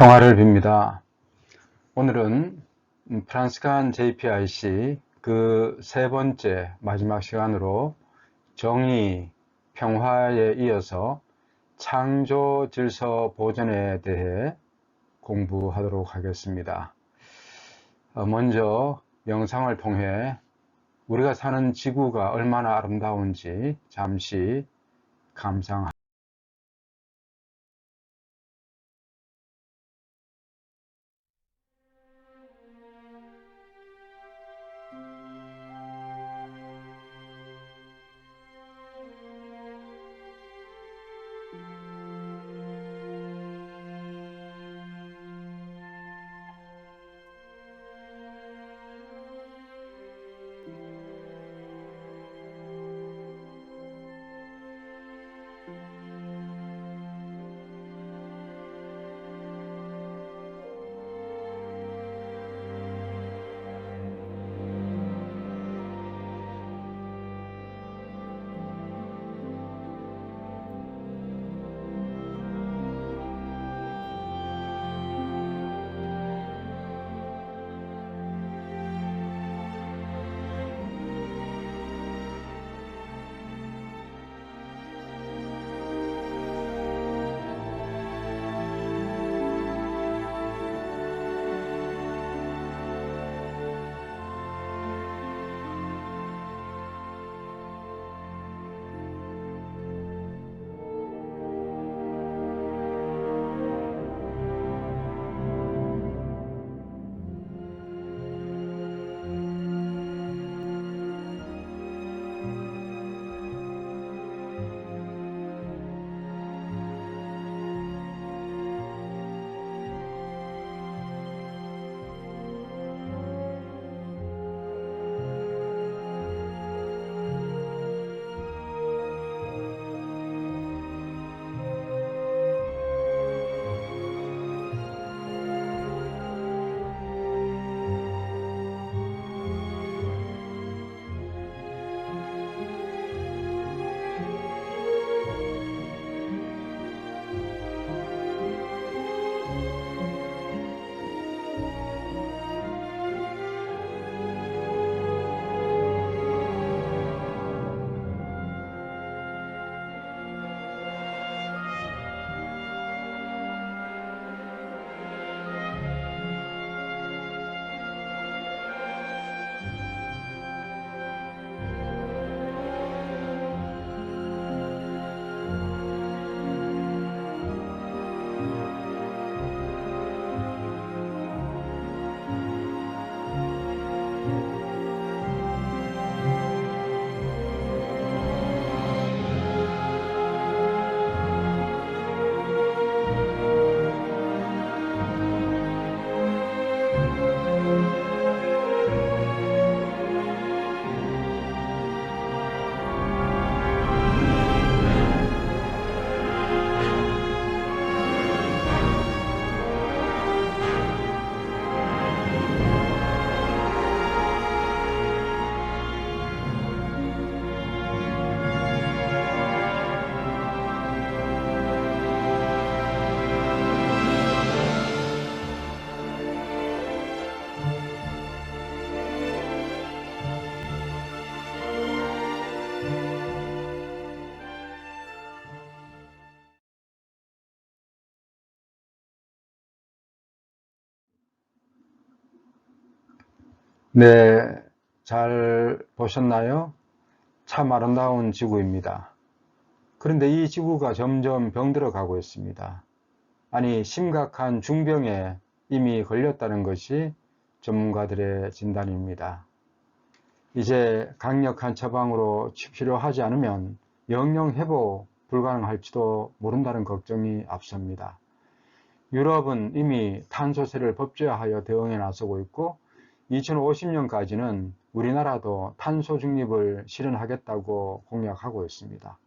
평화를 빕니다. 오늘은 프란스칸 JPIC 그 세 번째 마지막 시간으로 정의, 평화에 이어서 창조 질서 보존에 대해 공부하도록 하겠습니다. 먼저 영상을 통해 우리가 사는 지구가 얼마나 아름다운지 잠시 감상하겠습니다. 네, 잘 보셨나요? 참 아름다운 지구입니다. 그런데 이 지구가 점점 병들어 가고 있습니다. 아니, 심각한 중병에 이미 걸렸다는 것이 전문가들의 진단입니다. 이제 강력한 처방으로 치료하지 않으면 영영 회복 불가능할지도 모른다는 걱정이 앞섭니다. 유럽은 이미 탄소세를 법제화하여 대응에 나서고 있고 2050년까지는 우리나라도 탄소 중립을 실현하겠다고 공약하고 있습니다.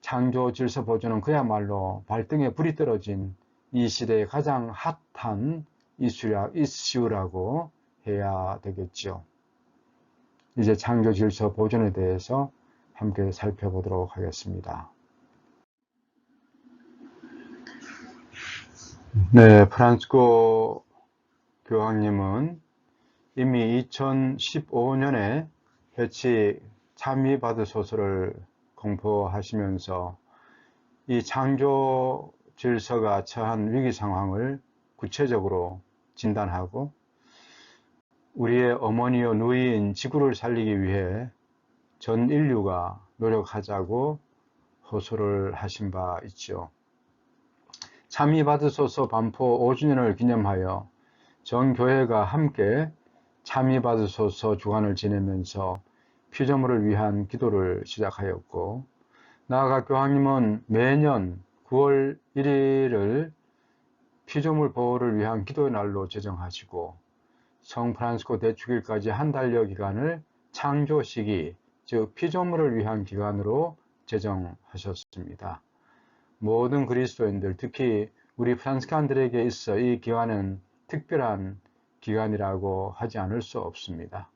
창조 질서 보존은 그야말로 발등에 불이 떨어진 이 시대의 가장 핫한 이슈라고 해야 되겠죠. 이제 창조 질서 보존에 대해서 함께 살펴보도록 하겠습니다. 네, 프란치스코 교황님은 이미 2015년에 회칙 참의받으소서를 공포하시면서 이 창조 질서가 처한 위기 상황을 구체적으로 진단하고 우리의 어머니요 누이인 지구를 살리기 위해 전 인류가 노력하자고 호소를 하신 바 있죠. 참의받으소서 반포 5주년을 기념하여 전 교회가 함께 참의받으소서 주간을 지내면서 피조물을 위한 기도를 시작하였고, 나아가 교황님은 매년 9월 1일을 피조물 보호를 위한 기도의 날로 제정하시고 성 프란시스코 대축일까지 한 달여 기간을 창조 시기, 즉 피조물을 위한 기간으로 제정하셨습니다. 모든 그리스도인들, 특히 우리 프란시스칸들에게 있어 이 기간은 특별한 기간이라고 하지 않을 수 없습니다.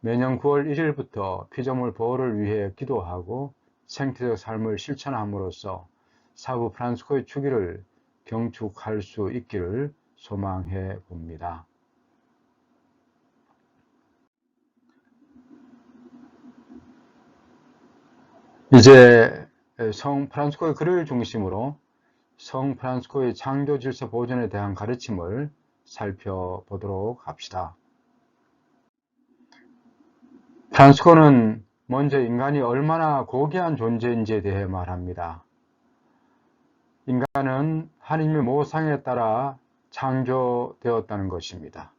매년 9월 1일부터 피조물 보호를 위해 기도하고 생태적 삶을 실천함으로써 사부 프란시스코의 주기를 경축할 수 있기를 소망해 봅니다. 이제 성 프란시스코의 글을 중심으로 성 프란시스코의 창조 질서 보존에 대한 가르침을 살펴보도록 합시다. 프란시스코는 먼저 인간이 얼마나 고귀한 존재인지에 대해 말합니다. 인간은 하나님의 모상에 따라 창조되었다는 것입니다.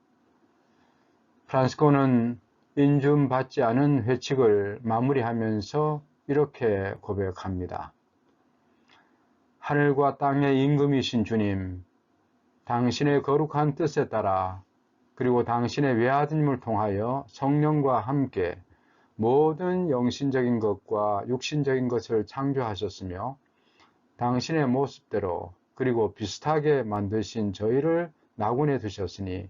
프란시스코는 인준받지 않은 회칙을 마무리하면서 이렇게 고백합니다. 하늘과 땅의 임금이신 주님, 당신의 거룩한 뜻에 따라 그리고 당신의 외아드님을 통하여 성령과 함께 모든 영신적인 것과 육신적인 것을 창조하셨으며 당신의 모습대로 그리고 비슷하게 만드신 저희를 나군에 두셨으니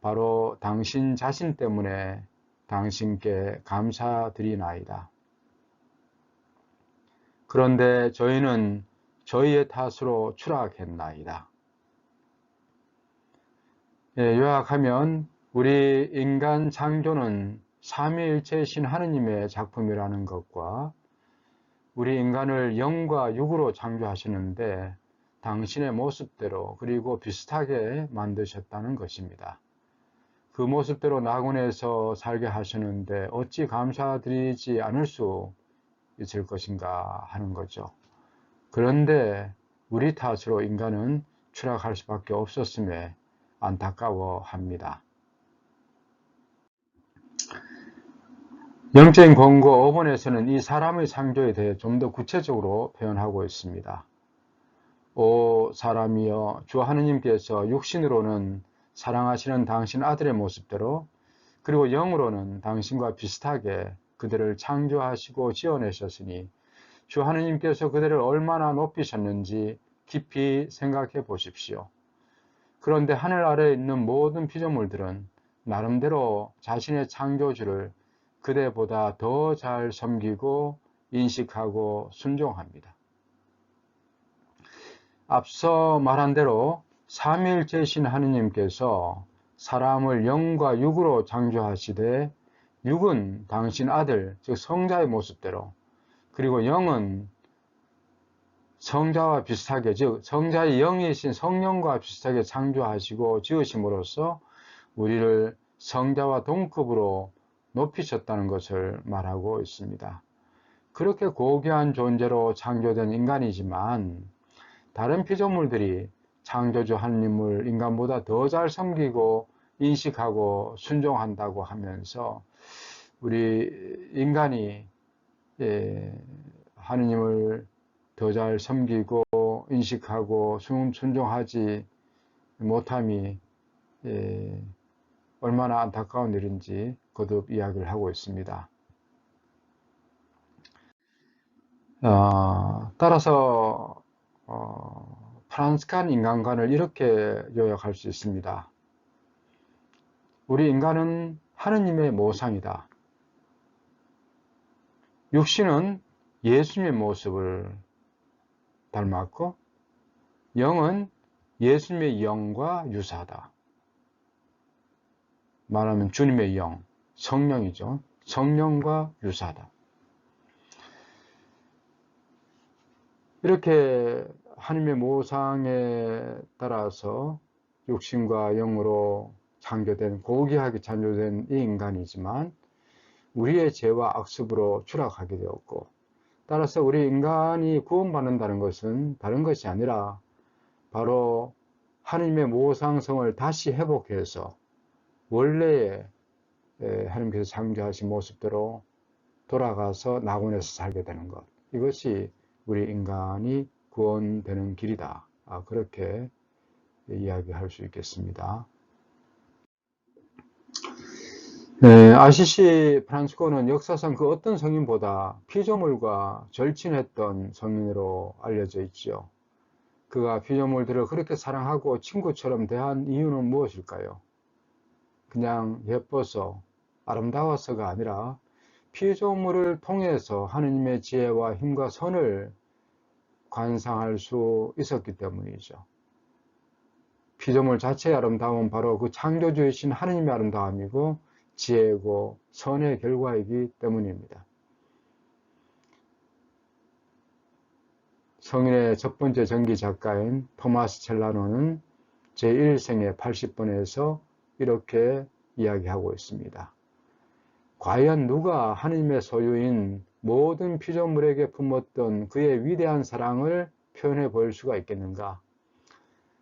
바로 당신 자신 때문에 당신께 감사드리나이다. 그런데 저희는 저희의 탓으로 추락했나이다. 요약하면 우리 인간 창조는 삼위일체이신 하느님의 작품이라는 것과 우리 인간을 영과 육으로 창조하시는데 당신의 모습대로 그리고 비슷하게 만드셨다는 것입니다. 그 모습대로 낙원에서 살게 하시는데 어찌 감사드리지 않을 수 있을 것인가 하는 거죠. 그런데 우리 탓으로 인간은 추락할 수밖에 없었음에 안타까워합니다. 영적인 권고 5번에서는 이 사람의 창조에 대해 좀 더 구체적으로 표현하고 있습니다. 오 사람이여, 주 하느님께서 육신으로는 사랑하시는 당신 아들의 모습대로 그리고 영으로는 당신과 비슷하게 그들을 창조하시고 지어내셨으니 주 하느님께서 그들을 얼마나 높이셨는지 깊이 생각해 보십시오. 그런데 하늘 아래에 있는 모든 피조물들은 나름대로 자신의 창조주를 그대보다 더 잘 섬기고 인식하고 순종합니다. 앞서 말한 대로 삼위일체이신 하느님께서 사람을 영과 육으로 창조하시되 육은 당신 아들, 즉 성자의 모습대로, 그리고 영은 성자와 비슷하게, 즉 성자의 영이신 성령과 비슷하게 창조하시고 지으심으로써 우리를 성자와 동급으로 높이셨다는 것을 말하고 있습니다. 그렇게 고귀한 존재로 창조된 인간이지만 다른 피조물들이 창조주 하느님을 인간보다 더 잘 섬기고 인식하고 순종한다고 하면서 우리 인간이 하느님을 더 잘 섬기고 인식하고 순종하지 못함이 얼마나 안타까운 일인지 거듭 이야기를 하고 있습니다. 따라서 프란시스칸 인간관을 이렇게 요약할 수 있습니다. 우리 인간은 하느님의 모상이다. 육신은 예수님의 모습을 닮았고 영은 예수님의 영과 유사하다. 말하면 주님의 영, 성령이죠. 성령과 유사하다. 이렇게 하나님의 모상에 따라서 육신과 영으로 창조된, 고귀하게 창조된 이 인간이지만 우리의 죄와 악습으로 추락하게 되었고, 따라서 우리 인간이 구원받는다는 것은 다른 것이 아니라 바로 하나님의 모상성을 다시 회복해서 원래의 하나님께서 창조하신 모습대로 돌아가서 낙원에서 살게 되는 것. 이것이 우리 인간이 구원되는 길이다. 그렇게 이야기할 수 있겠습니다. 아시시 프란치스코는 역사상 그 어떤 성인보다 피조물과 절친했던 성인으로 알려져 있죠. 그가 피조물들을 그렇게 사랑하고 친구처럼 대한 이유는 무엇일까요? 그냥 예뻐서 아름다워서가 아니라 피조물을 통해서 하느님의 지혜와 힘과 선을 관상할 수 있었기 때문이죠. 피조물 자체의 아름다움은 바로 그 창조주이신 하느님의 아름다움이고 지혜고 선의 결과이기 때문입니다. 성인의 첫 번째 전기 작가인 토마스 첼라노는 제1생의 80번에서 이렇게 이야기하고 있습니다. 과연 누가 하느님의 소유인 모든 피조물에게 품었던 그의 위대한 사랑을 표현해 보일 수가 있겠는가?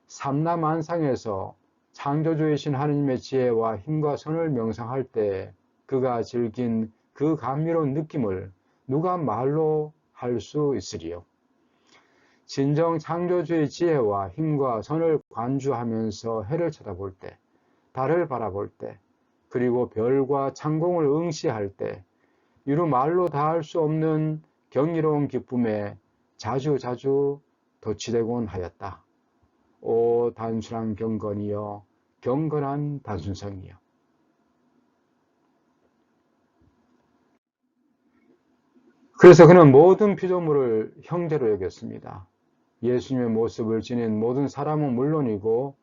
삼라만상에서 창조주이신 하느님의 지혜와 힘과 선을 명상할 때 그가 즐긴 그 감미로운 느낌을 누가 말로 할 수 있으리요? 진정 창조주의 지혜와 힘과 선을 관주하면서 해를 쳐다볼 때, 달을 바라볼 때, 그리고 별과 창공을 응시할 때 이루 말로 다할 수 없는 경이로운 기쁨에 자주 도취되곤 하였다. 오 단순한 경건이여, 경건한 단순성이여. 그래서 그는 모든 피조물을 형제로 여겼습니다. 예수님의 모습을 지닌 모든 사람은 물론이고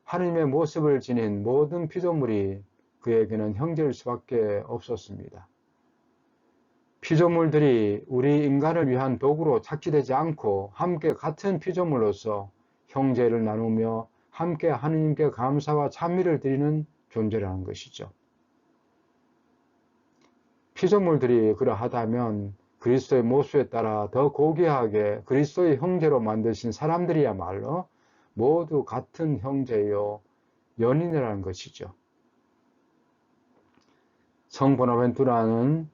하느님의 모습을 지닌 모든 피조물이 그에게는 형제일 수밖에 없었습니다. 피조물들이 우리 인간을 위한 도구로 착지되지 않고 함께 같은 피조물로서 형제를 나누며 함께 하느님께 감사와 찬미를 드리는 존재라는 것이죠. 피조물들이 그러하다면 그리스도의 모습에 따라 더 고귀하게 그리스도의 형제로 만드신 사람들이야말로 모두 같은 형제요 연인이라는 것이죠. 성 보나벤투라는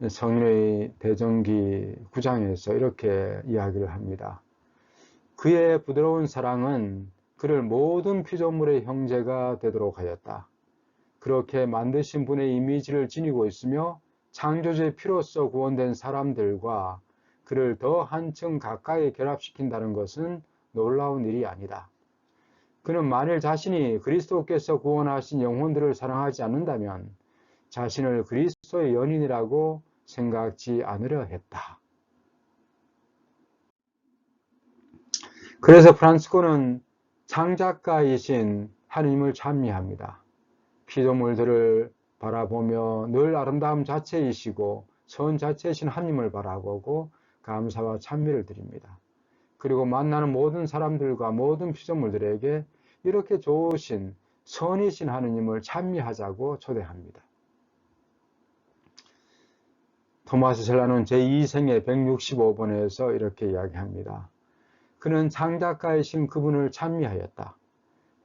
성인의 대전기 9장에서 이렇게 이야기를 합니다. 그의 부드러운 사랑은 그를 모든 피조물의 형제가 되도록 하였다. 그렇게 만드신 분의 이미지를 지니고 있으며 창조주의 피로써 구원된 사람들과 그를 더 한층 가까이 결합시킨다는 것은 놀라운 일이 아니다. 그는 만일 자신이 그리스도께서 구원하신 영혼들을 사랑하지 않는다면 자신을 그리스도의 연인이라고 생각지 않으려 했다. 그래서 프란치스코는 창작가이신 하느님을 찬미합니다. 피조물들을 바라보며 늘 아름다움 자체이시고 선 자체이신 하느님을 바라보고 감사와 찬미를 드립니다. 그리고 만나는 모든 사람들과 모든 피조물들에게 이렇게 좋으신 선이신 하느님을 찬미하자고 초대합니다. 토마스 셀라는 제2생의 165번에서 이렇게 이야기합니다. 그는 창작가이신 그분을 찬미하였다.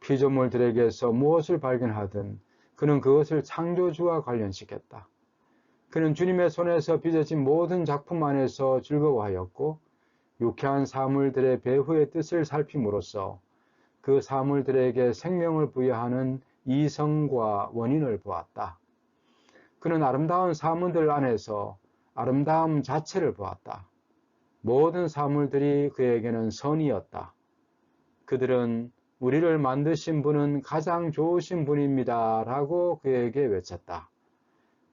피조물들에게서 무엇을 발견하든 그는 그것을 창조주와 관련시켰다. 그는 주님의 손에서 빚어진 모든 작품 안에서 즐거워하였고 유쾌한 사물들의 배후의 뜻을 살핌으로써 그 사물들에게 생명을 부여하는 이성과 원인을 보았다. 그는 아름다운 사물들 안에서 아름다움 자체를 보았다. 모든 사물들이 그에게는 선이었다. 그들은 우리를 만드신 분은 가장 좋으신 분입니다 라고 그에게 외쳤다.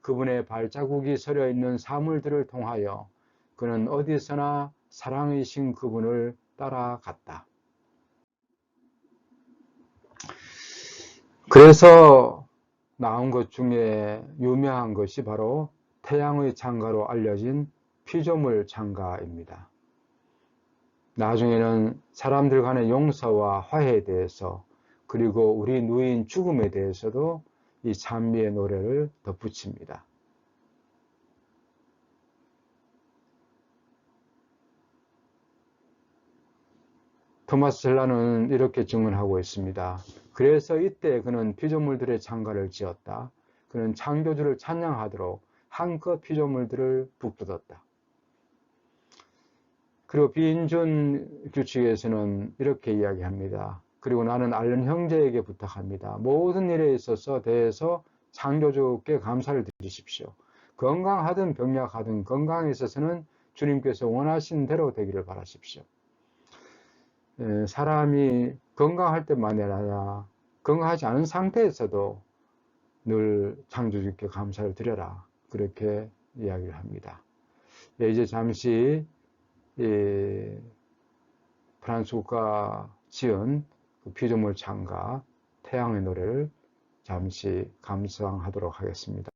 그분의 발자국이 서려 있는 사물들을 통하여 그는 어디서나 사랑이신 그분을 따라갔다. 그래서 나온 것 중에 유명한 것이 바로 태양의 창가로 알려진 피조물 창가입니다. 나중에는 사람들 간의 용서와 화해에 대해서, 그리고 우리 누이인 죽음에 대해서도 이 찬미의 노래를 덧붙입니다. 토마스 젤라는 이렇게 증언하고 있습니다. 그래서 이때 그는 피조물들의 창가를 지었다. 그는 창조주를 찬양하도록 한껏 피조물들을 북돋았다. 그리고 비인준 규칙에서는 이렇게 이야기합니다. 그리고 나는 앓는 형제에게 부탁합니다. 모든 일에 있어서 대해서 창조주께 감사를 드리십시오. 건강하든 병약하든 건강에 있어서는 주님께서 원하신 대로 되기를 바라십시오. 사람이 건강할 때만이 아니라 건강하지 않은 상태에서도 늘 창조주께 감사를 드려라. 그렇게 이야기를 합니다. 이제 잠시 프란츠 국가 지은 그 피조물 창가 태양의 노래를 잠시 감상하도록 하겠습니다.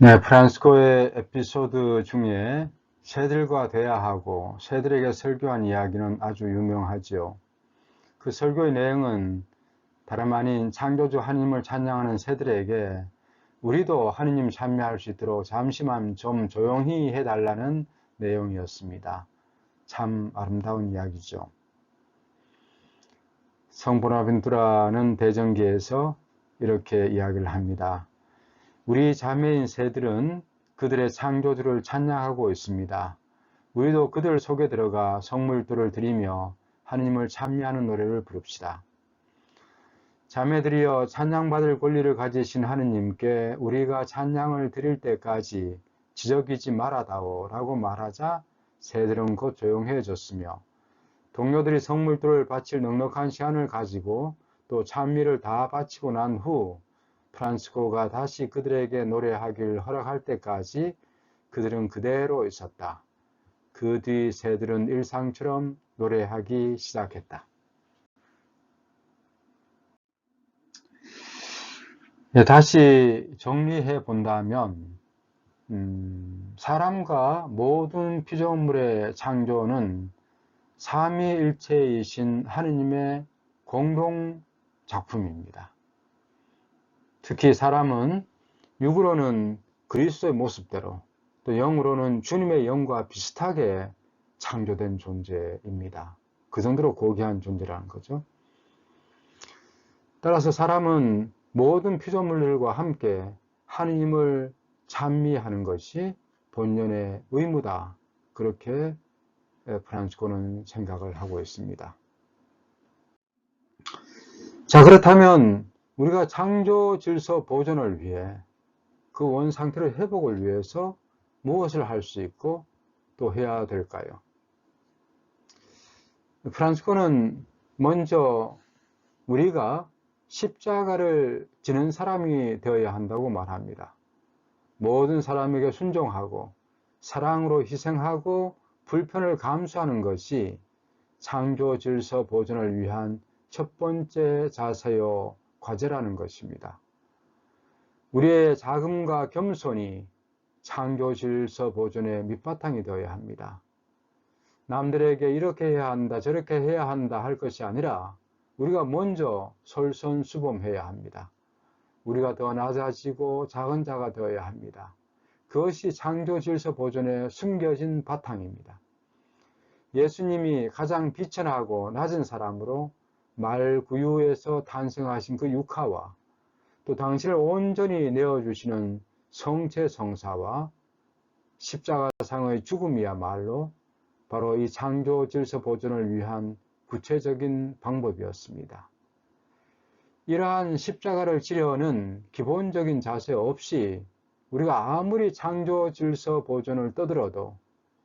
네, 프란스코의 에피소드 중에 새들과 대화하고 새들에게 설교한 이야기는 아주 유명하지요. 그 설교의 내용은 다름 아닌 창조주 하느님을 찬양하는 새들에게 우리도 하느님 찬미할 수 있도록 잠시만 좀 조용히 해달라는 내용이었습니다. 참 아름다운 이야기죠. 성 보나벤투라는 대전기에서 이렇게 이야기를 합니다. 우리 자매인 새들은 그들의 창조주를 찬양하고 있습니다. 우리도 그들 속에 들어가 성물들을 드리며 하느님을 찬미하는 노래를 부릅시다. 자매들이여 찬양받을 권리를 가지신 하느님께 우리가 찬양을 드릴 때까지 지적이지 말아다오 라고 말하자 새들은 곧 조용해졌으며 동료들이 성물들을 바칠 넉넉한 시간을 가지고 또 찬미를 다 바치고 난 후 프란치스코가 다시 그들에게 노래하길 허락할 때까지 그들은 그대로 있었다. 그 뒤 새들은 일상처럼 노래하기 시작했다. 다시 정리해 본다면 사람과 모든 피조물의 창조는 삼위일체이신 하느님의 공동 작품입니다. 특히 사람은 육으로는 그리스도의 모습대로 또 영으로는 주님의 영과 비슷하게 창조된 존재입니다. 그 정도로 고귀한 존재라는 거죠. 따라서 사람은 모든 피조물들과 함께 하느님을 찬미하는 것이 본연의 의무다. 그렇게 프란치스코는 생각을 하고 있습니다. 자, 그렇다면 우리가 창조 질서 보존을 위해 그 원상태의 회복을 위해서 무엇을 할 수 있고 또 해야 될까요? 프란치스코는 먼저 우리가 십자가를 지는 사람이 되어야 한다고 말합니다. 모든 사람에게 순종하고 사랑으로 희생하고 불편을 감수하는 것이 창조 질서 보존을 위한 첫 번째 자세요 과제라는 것입니다. 우리의 자금과 겸손이 창조 질서 보존의 밑바탕이 되어야 합니다. 남들에게 이렇게 해야 한다, 저렇게 해야 한다 할 것이 아니라 우리가 먼저 솔선수범해야 합니다. 우리가 더 낮아지고 작은 자가 되어야 합니다. 그것이 창조 질서 보존의 숨겨진 바탕입니다. 예수님이 가장 비천하고 낮은 사람으로 말구유에서 탄생하신 그 육하와 또 당신을 온전히 내어주시는 성체성사와 십자가상의 죽음이야말로 바로 이 창조 질서 보존을 위한 구체적인 방법이었습니다. 이러한 십자가를 지려는 기본적인 자세 없이 우리가 아무리 창조 질서 보존을 떠들어도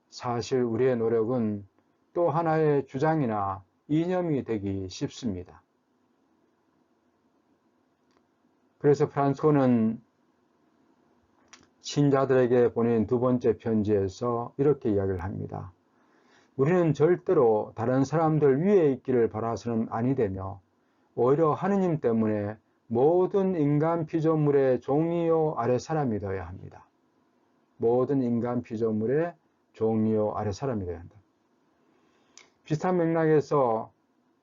사실 우리의 노력은 또 하나의 주장이나 이념이 되기 쉽습니다. 그래서 프란치스코는 신자들에게 보낸 두 번째 편지에서 이렇게 이야기를 합니다. 우리는 절대로 다른 사람들 위에 있기를 바라서는 아니 되며 오히려 하느님 때문에 모든 인간 피조물의 종이요 아래 사람이 되어야 합니다. 모든 인간 피조물의 종이요 아래 사람이 되어야 한다. 비슷한 맥락에서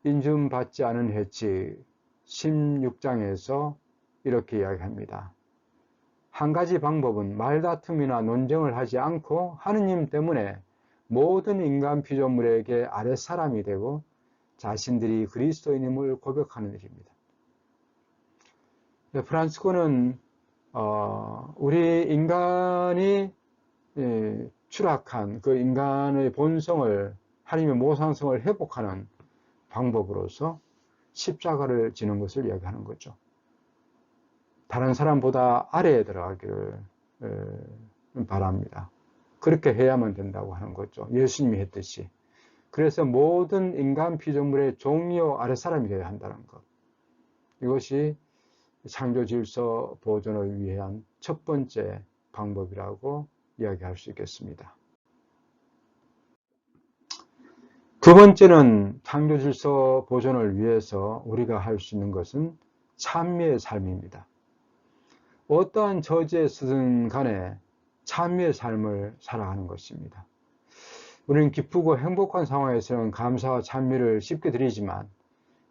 인준받지 않은 해치 16장에서 이렇게 이야기합니다. 한 가지 방법은 말다툼이나 논쟁을 하지 않고 하느님 때문에 모든 인간 피조물에게 아랫사람이 되고 자신들이 그리스도인임을 고백하는 일입니다. 프란치스코는 우리 인간이 추락한 그 인간의 본성을 하나님의 모상성을 회복하는 방법으로서 십자가를 지는 것을 이야기하는 거죠. 다른 사람보다 아래에 들어가기를 바랍니다. 그렇게 해야만 된다고 하는 거죠. 예수님이 했듯이. 그래서 모든 인간 피조물의 종이요 아래 사람이 되어야 한다는 것. 이것이 창조 질서 보존을 위한 첫 번째 방법이라고 이야기할 수 있겠습니다. 두 번째는 창조 질서 보존을 위해서 우리가 할 수 있는 것은 찬미의 삶입니다. 어떠한 처지에 서든 간에 찬미의 삶을 살아가는 것입니다. 우리는 기쁘고 행복한 상황에서는 감사와 찬미를 쉽게 드리지만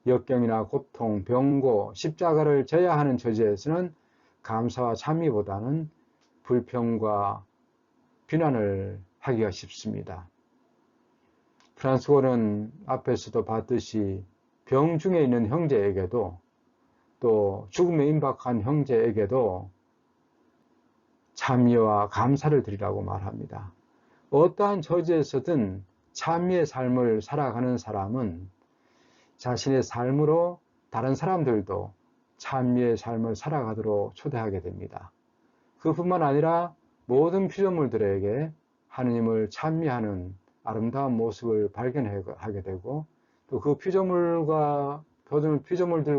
역경이나 고통, 병고, 십자가를 져야 하는 처지에서는 감사와 찬미보다는 불평과 비난을 하기가 쉽습니다. 프란치스코는 앞에서도 봤듯이 병 중에 있는 형제에게도 또 죽음에 임박한 형제에게도 찬미와 감사를 드리라고 말합니다. 어떠한 처지에서든 참미의 삶을 살아가는 사람은 자신의 삶으로 다른 사람들도 참미의 삶을 살아가도록 초대하게 됩니다. 그뿐만 아니라 모든 피조물들에게 하느님을 찬미하는 아름다운 모습을 발견하게 되고 또 그 피조물들과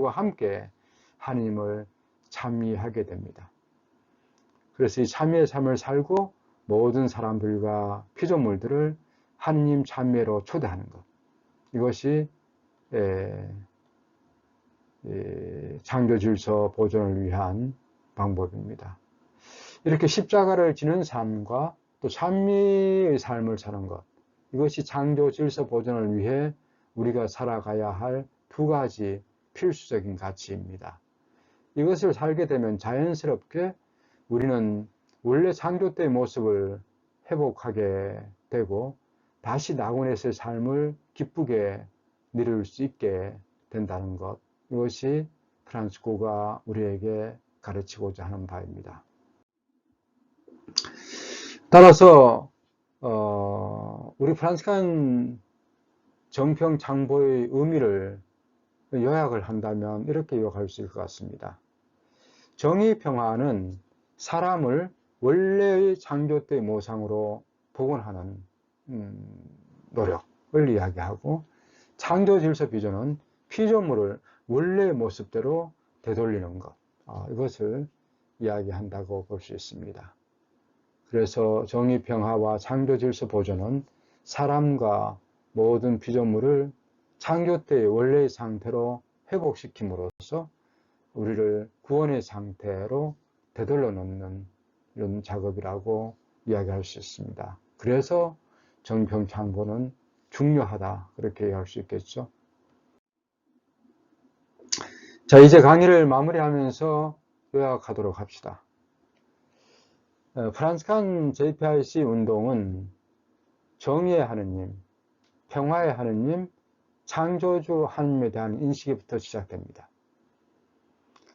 함께 하느님을 찬미하게 됩니다. 그래서 이 찬미의 삶을 살고 모든 사람들과 피조물들을 하느님 찬미로 초대하는 것. 이것이 창조 질서 보존을 위한 방법입니다. 이렇게 십자가를 지는 삶과 또 찬미의 삶을 사는 것, 이것이 창조 질서 보존을 위해 우리가 살아가야 할 두 가지 필수적인 가치입니다. 이것을 살게 되면 자연스럽게 우리는 원래 창조 때의 모습을 회복하게 되고 다시 낙원에서의 삶을 기쁘게 누릴 수 있게 된다는 것, 이것이 프란치스코가 우리에게 가르치고자 하는 바입니다. 따라서 우리 프란치스칸 정평창보의 의미를 요약을 한다면 이렇게 요약할 수 있을 것 같습니다. 정의평화는 사람을 원래의 창조 때의 모상으로 복원하는 노력을 이야기하고, 창조질서 비전은 피조물을 원래의 모습대로 되돌리는 것, 이것을 이야기한다고 볼 수 있습니다. 그래서 정의평화와 창조질서 보존은 사람과 모든 피조물을 창조 때의 원래의 상태로 회복시킴으로써 우리를 구원의 상태로 되돌려 놓는 이런 작업이라고 이야기할 수 있습니다. 그래서 정평창고는 중요하다, 그렇게 이해할 수 있겠죠. 자, 이제 강의를 마무리하면서 요약하도록 합시다. 프란치스칸 JPIC 운동은 정의의 하느님, 평화의 하느님, 창조주 하느님에 대한 인식부터 시작됩니다.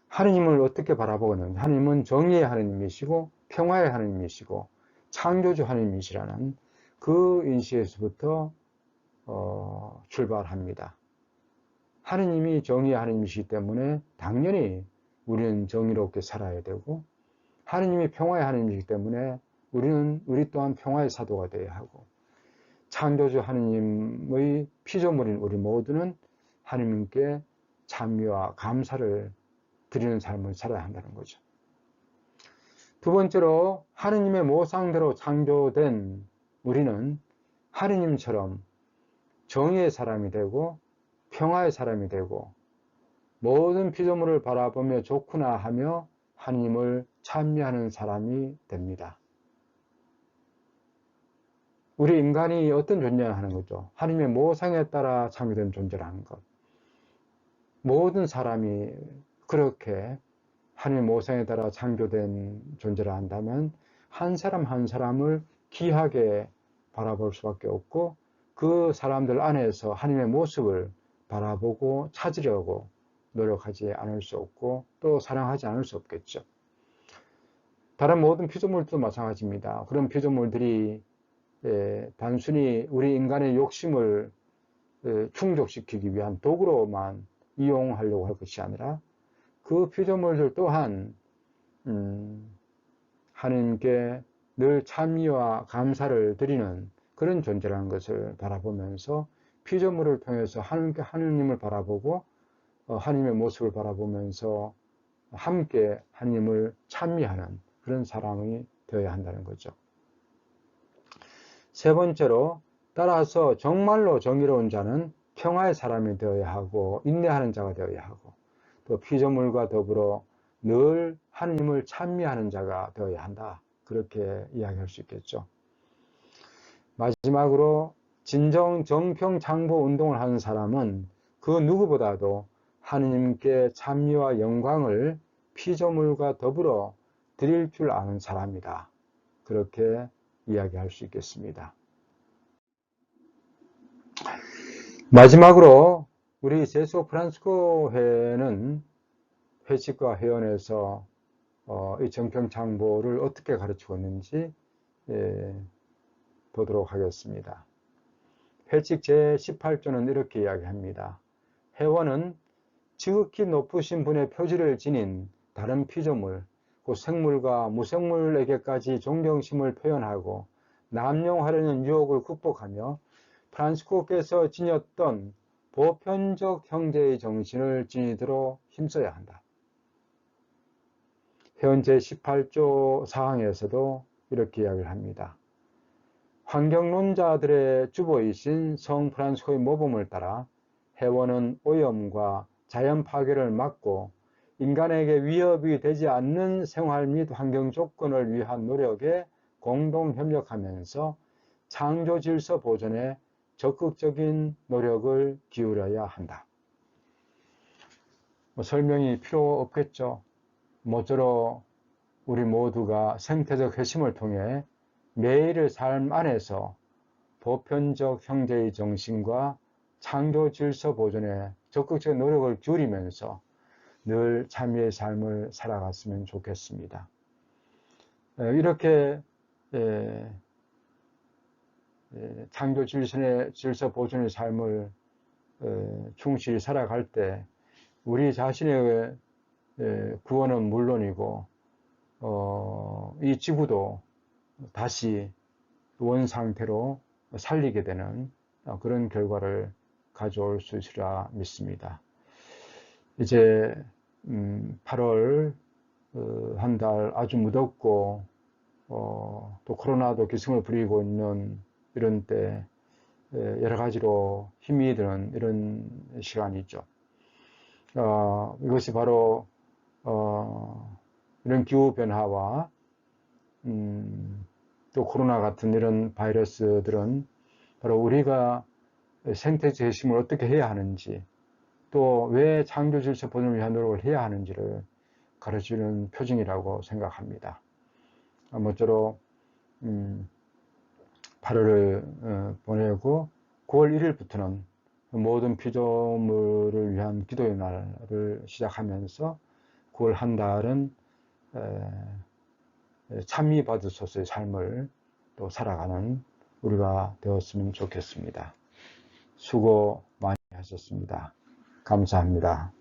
하느님을 어떻게 바라보는, 하느님은 정의의 하느님이시고 평화의 하느님이시고 창조주 하느님이시라는 그 인식에서부터 출발합니다. 하느님이 정의의 하느님이시기 때문에 당연히 우리는 정의롭게 살아야 되고, 하느님이 평화의 하느님이기 때문에 우리 또한 평화의 사도가 되어야 하고, 창조주 하느님의 피조물인 우리 모두는 하느님께 찬미와 감사를 드리는 삶을 살아야 한다는 거죠. 두 번째로, 하느님의 모상대로 창조된 우리는 하느님처럼 정의의 사람이 되고 평화의 사람이 되고 모든 피조물을 바라보며 좋구나 하며 하느님을 찬미하는 사람이 됩니다. 우리 인간이 어떤 존재를 하는 거죠? 하느님의 모상에 따라 창조된 존재라는 것. 모든 사람이 그렇게 하느님의 모상에 따라 창조된 존재라 한다면 한 사람 한 사람을 귀하게 바라볼 수밖에 없고, 그 사람들 안에서 하느님의 모습을 바라보고 찾으려고 노력하지 않을 수 없고 또 사랑하지 않을 수 없겠죠. 다른 모든 피조물도 마찬가지입니다. 그런 피조물들이 단순히 우리 인간의 욕심을 충족시키기 위한 도구로만 이용하려고 할 것이 아니라 그 피조물들 또한 하느님께 늘 찬미와 감사를 드리는 그런 존재라는 것을 바라보면서 피조물을 통해서 하느님을 바라보고 하느님의 모습을 바라보면서 함께 하느님을 찬미하는 그런 사람이 되어야 한다는 거죠. 세 번째로, 따라서 정말로 정의로운 자는 평화의 사람이 되어야 하고 인내하는 자가 되어야 하고 또 피조물과 더불어 늘 하느님을 찬미하는 자가 되어야 한다, 그렇게 이야기할 수 있겠죠. 마지막으로, 진정 정평창보 운동을 하는 사람은 그 누구보다도 하느님께 찬미와 영광을 피조물과 더불어 드릴 줄 아는 사람이다, 그렇게 이야기할 수 있겠습니다. 마지막으로 우리 제수 프란치스코 회는 회칙과 회원에서 이 정평창보를 어떻게 가르치고 있는지 보도록 하겠습니다. 회칙 제18조는 이렇게 이야기합니다. 회원은 지극히 높으신 분의 표지를 지닌 다른 피조물, 곧 생물과 무생물에게까지 존경심을 표현하고 남용하려는 유혹을 극복하며 프란치스코께서 지녔던 보편적 형제의 정신을 지니도록 힘써야 한다. 회원 제18조 사항에서도 이렇게 이야기를 합니다. 환경론자들의 주보이신 성 프란치스코의 모범을 따라 회원은 오염과 자연 파괴를 막고 인간에게 위협이 되지 않는 생활 및 환경 조건을 위한 노력에 공동 협력하면서 창조 질서 보존에 적극적인 노력을 기울여야 한다. 설명이 필요 없겠죠. 모쪼록 우리 모두가 생태적 회심을 통해 매일의 삶 안에서 보편적 형제의 정신과 창조 질서 보존에 적극적 노력을 기울이면서 늘 참여의 삶을 살아갔으면 좋겠습니다. 이렇게 창조 질서 보존의 삶을 충실히 살아갈 때 우리 자신의 구원은 물론이고 이 지구도 다시 원 상태로 살리게 되는 그런 결과를 가져올 수 있으리라 믿습니다. 이제 8월 한 달 아주 무덥고 또 코로나도 기승을 부리고 있는 이런 때 여러 가지로 힘이 드는 이런 시간이죠. 이것이 바로 이런 기후변화와 또 코로나 같은 이런 바이러스들은 바로 우리가 생태적 회심을 어떻게 해야 하는지 또 왜 창조 질서 보존을 위한 노력을 해야 하는지를 가르치는 표징이라고 생각합니다. 모쪼록 8월을 보내고 9월 1일부터는 모든 피조물을 위한 기도의 날을 시작하면서 9월 한 달은 참미 받으소서의 삶을 또 살아가는 우리가 되었으면 좋겠습니다. 수고 많이 하셨습니다. 감사합니다.